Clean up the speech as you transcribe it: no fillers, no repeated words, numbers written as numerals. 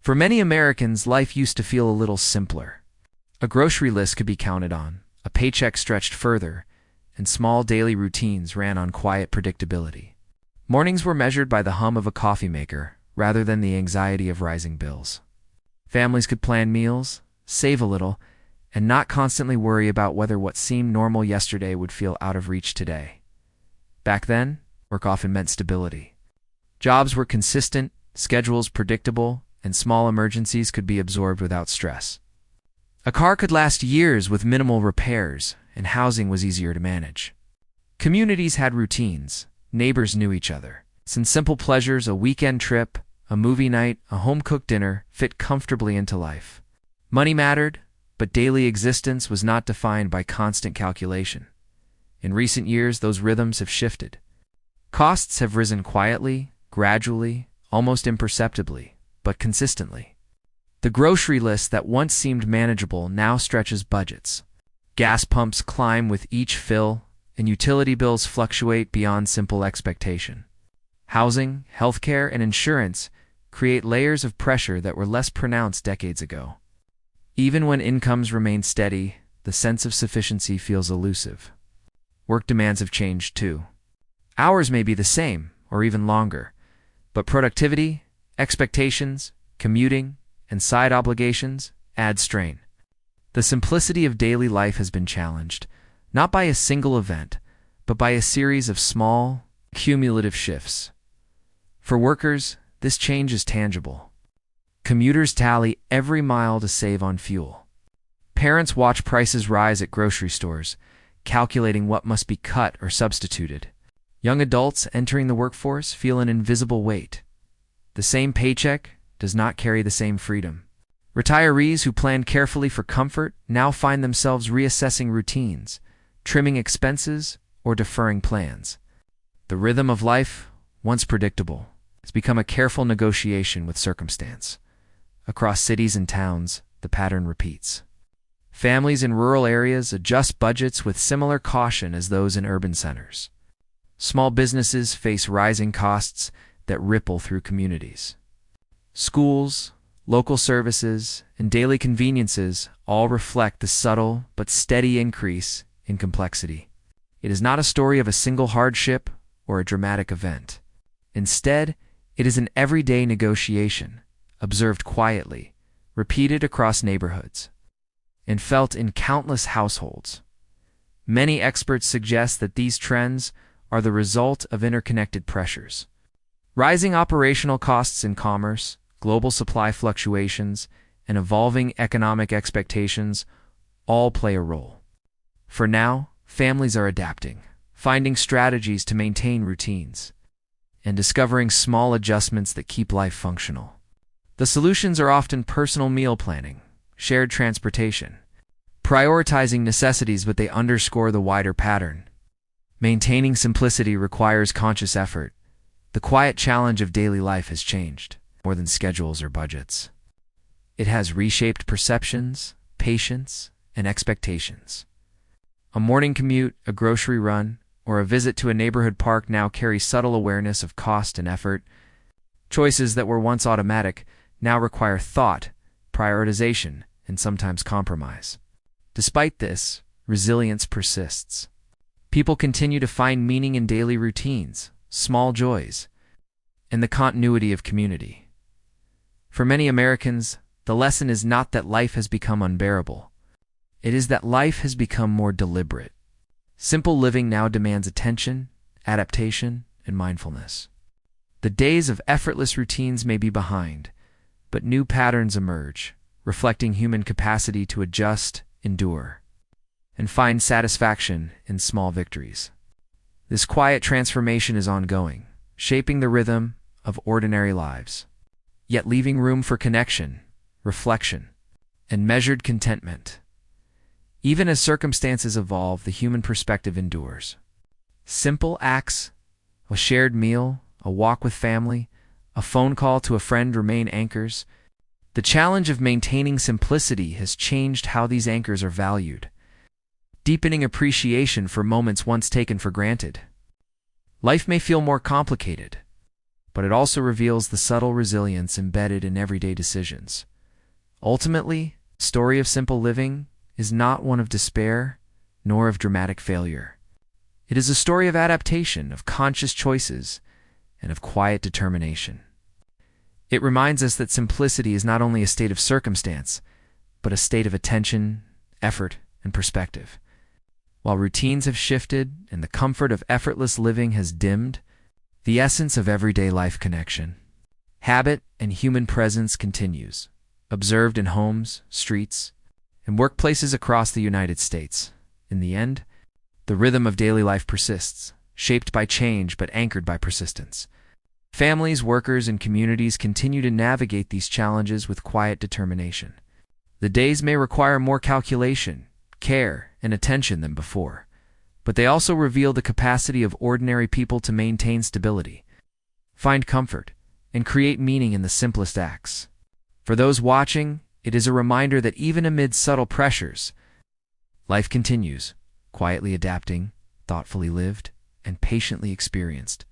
For many Americans, life used to feel a little simpler. A grocery list could be counted on, a paycheck stretched further, and small daily routines ran on quiet predictability. Mornings were measured by the hum of a coffee maker rather than the anxiety of rising bills. Families could plan meals, save a little, and not constantly worry about whether what seemed normal yesterday would feel out of reach today. Back then, work often meant stability. Jobs were consistent, schedules predictable, and small emergencies could be absorbed without stress. A car could last years with minimal repairs, and housing was easier to manage. Communities had routines. Neighbors knew each other. Since simple pleasures, a weekend trip, a movie night, a home-cooked dinner, fit comfortably into life. Money mattered, but daily existence was not defined by constant calculation. In recent years, those rhythms have shifted. Costs have risen quietly, gradually, almost imperceptibly, but consistently. The grocery list that once seemed manageable now stretches budgets. Gas pumps climb with each fill, and utility bills fluctuate beyond simple expectation. Housing, healthcare, and insurance create layers of pressure that were less pronounced decades ago. Even when incomes remain steady, the sense of sufficiency feels elusive. Work demands have changed too. Hours may be the same, or even longer, but productivity, expectations, commuting, and side obligations add strain. The simplicity of daily life has been challenged, not by a single event, but by a series of small, cumulative shifts. For workers, this change is tangible. Commuters tally every mile to save on fuel. Parents watch prices rise at grocery stores, calculating what must be cut or substituted. Young adults entering the workforce feel an invisible weight. The same paycheck does not carry the same freedom. Retirees who planned carefully for comfort now find themselves reassessing routines, trimming expenses, or deferring plans. The rhythm of life, once predictable, has become a careful negotiation with circumstance. Across cities and towns, the pattern repeats. Families in rural areas adjust budgets with similar caution as those in urban centers. Small businesses face rising costs that ripple through communities. Schools, local services, and daily conveniences all reflect the subtle but steady increase in complexity. It is not a story of a single hardship or a dramatic event. Instead, it is an everyday negotiation, observed quietly, repeated across neighborhoods, and felt in countless households. Many experts suggest that these trends are the result of interconnected pressures. Rising operational costs in commerce, global supply fluctuations, and evolving economic expectations all play a role. For now, families are adapting, finding strategies to maintain routines, and discovering small adjustments that keep life functional. The solutions are often personal meal planning, shared transportation, prioritizing necessities, but they underscore the wider pattern. Maintaining simplicity requires conscious effort. The quiet challenge of daily life has changed, more than schedules or budgets. It has reshaped perceptions, patience, and expectations. A morning commute, a grocery run, or a visit to a neighborhood park now carry subtle awareness of cost and effort. Choices that were once automatic now require thought, prioritization, and sometimes compromise. Despite this, resilience persists. People continue to find meaning in daily routines, small joys, and the continuity of community. For many Americans, the lesson is not that life has become unbearable. It is that life has become more deliberate. Simple living now demands attention, adaptation, and mindfulness. The days of effortless routines may be behind, but new patterns emerge, reflecting human capacity to adjust, endure, and find satisfaction in small victories. This quiet transformation is ongoing, shaping the rhythm of ordinary lives, yet leaving room for connection, reflection, and measured contentment. Even as circumstances evolve, the human perspective endures. Simple acts, a shared meal, a walk with family, a phone call to a friend remain anchors. The challenge of maintaining simplicity has changed how these anchors are valued, deepening appreciation for moments once taken for granted. Life may feel more complicated, but it also reveals the subtle resilience embedded in everyday decisions. Ultimately, the story of simple living is not one of despair, nor of dramatic failure. It is a story of adaptation, of conscious choices, and of quiet determination. It reminds us that simplicity is not only a state of circumstance, but a state of attention, effort, and perspective. While routines have shifted and the comfort of effortless living has dimmed, the essence of everyday life connection, habit, and human presence continues, observed in homes, streets, and workplaces across the United States. In the end, the rhythm of daily life persists, shaped by change but anchored by persistence. Families, workers, and communities continue to navigate these challenges with quiet determination. The days may require more calculation, care, and attention than before, but they also reveal the capacity of ordinary people to maintain stability, find comfort, and create meaning in the simplest acts. For those watching, it is a reminder that even amid subtle pressures, life continues, quietly adapting, thoughtfully lived, and patiently experienced.